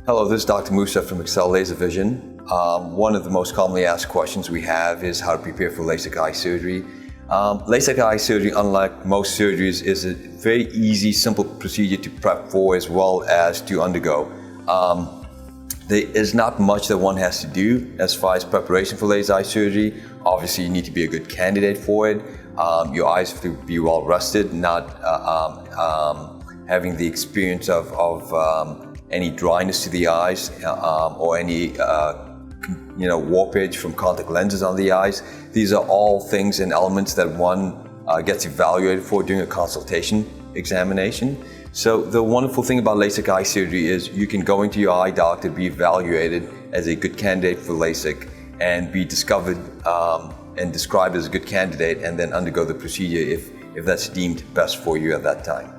Hello, this is Dr. Musa from Excel Laser Vision. One of the most commonly asked questions we have is how to prepare for LASIK eye surgery. LASIK eye surgery, unlike most surgeries, is a very easy, simple procedure to prep for as well as to undergo. There is not much that one has to do as far as preparation for LASIK eye surgery. Obviously, you need to be a good candidate for it. Your eyes have to be well rested, not having the experience of any dryness to the eyes or any warpage from contact lenses on the eyes. These are all things and elements that one gets evaluated for during a consultation examination. So the wonderful thing about LASIK eye surgery is you can go into your eye doctor, be evaluated as a good candidate for LASIK, and be discovered and described as a good candidate, and then undergo the procedure if that's deemed best for you at that time.